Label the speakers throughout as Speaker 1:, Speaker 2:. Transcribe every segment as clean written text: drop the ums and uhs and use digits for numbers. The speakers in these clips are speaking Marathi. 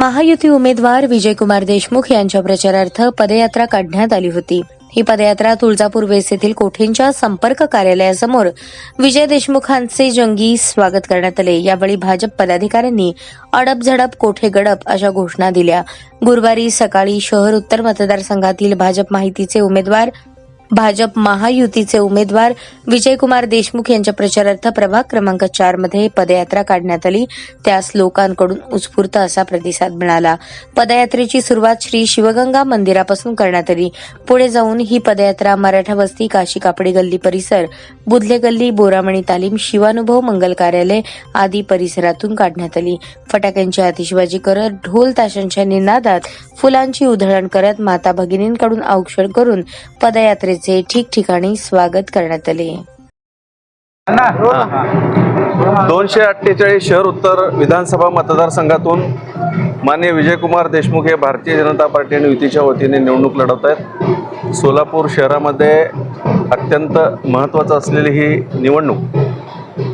Speaker 1: महायुती उमेदवार विजयकुमार देशमुख यांच्या प्रचारार्थ पदयात्रा काढण्यात आली होती। ही पदयात्रा तुळजापूर वेस येथील कोठेंच्या संपर्क कार्यालयासमोर विजय देशमुखांचे जंगी स्वागत करण्यात आले। यावेळी भाजप पदाधिकाऱ्यांनी अडप झडप कोठे गडप अशा घोषणा दिल्या। गुरुवारी सकाळी शहर उत्तर मतदारसंघातील भाजप महायुतीचे उमेदवार विजयकुमार देशमुख यांच्या प्रचारार्थ प्रभाग क्रमांक 4 मध्ये पदयात्रा काढण्यात आली। त्यास लोकांकडून उत्स्फूर्त असा प्रतिसाद मिळाला। पदयात्रेची सुरुवात श्री शिवगंगा मंदिरापासून करण्यात आली। पुढे जाऊन ही पदयात्रा मराठा वस्ती, काशी कापडी गल्ली परिसर, बुधले गल्ली, बोरामणी तालीम, शिवानुभव मंगल कार्यालय आदी परिसरातून काढण्यात आली। फटाक्यांची आतिषबाजी करत, ढोल ताशांच्या निनादात, फुलांची उधळण करत, माता भगिनींकडून औक्षण करून पदयात्रेचे ठिकठिकाणी स्वागत करण्यात आले।
Speaker 2: 248 शहर उत्तर विधानसभा मतदारसंघातून माननीय विजयकुमार देशमुख हे भारतीय जनता पार्टी आणि युतीच्या वतीने निवडणूक लढवत आहेत। सोलापूर शहरामध्ये अत्यंत महत्त्वाचं असलेली ही निवडणूक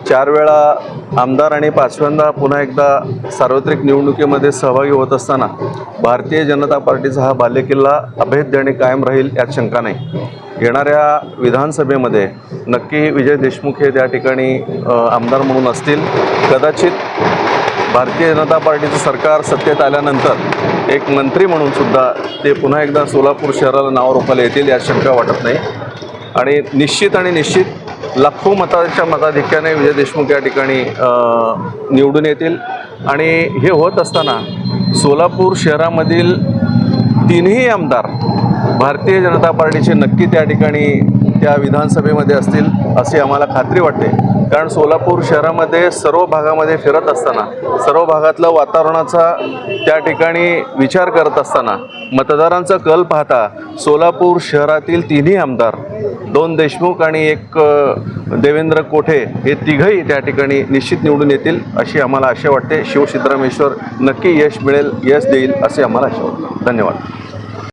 Speaker 2: 4 वेळा आमदार आणि 5व्यांदा पुन्हा एकदा सार्वत्रिक निवडणुकीमध्ये सहभागी होत असताना भारतीय जनता पार्टीचा हा बालेकिल्ला अभेद्य आणि कायम राहील यात शंका नाही। येणाऱ्या विधानसभेमध्ये नक्की विजय देशमुख हे त्या ठिकाणी आमदार म्हणून असतील। कदाचित भारतीय जनता पार्टीचं सरकार सत्तेत आल्यानंतर एक मंत्री म्हणून सुद्धा ते पुन्हा एकदा सोलापूर शहराला नाव रोपायला येतील यात शंका वाटत नाही। आणि निश्चित लाखो मतांच्या मताधिक्याने विजय देशमुख या ठिकाणी निवडून येतील। आणि हे होत असताना सोलापूर शहरामधील 3ही आमदार भारतीय जनता पार्टीचे नक्की त्या ठिकाणी त्या विधानसभेमध्ये असतील अशी आम्हाला खात्री वाटते। कारण सोलापूर शहरामध्ये सर्व भागामध्ये फिरत असताना, सर्व भागातलं वातावरणाचा त्या ठिकाणी विचार करत असताना, मतदारांचा कल पाहता सोलापूर शहरातील 3ही आमदार, 2 देशमुख आणि 1 देवेंद्र कोठे हे तिघही त्या ठिकाणी निश्चित निवडून येतील अशी आम्हाला आशा वाटते। शिवसिद्धरामेश्वर नक्की यश देईल असे आम्हाला आशा वाटते। धन्यवाद।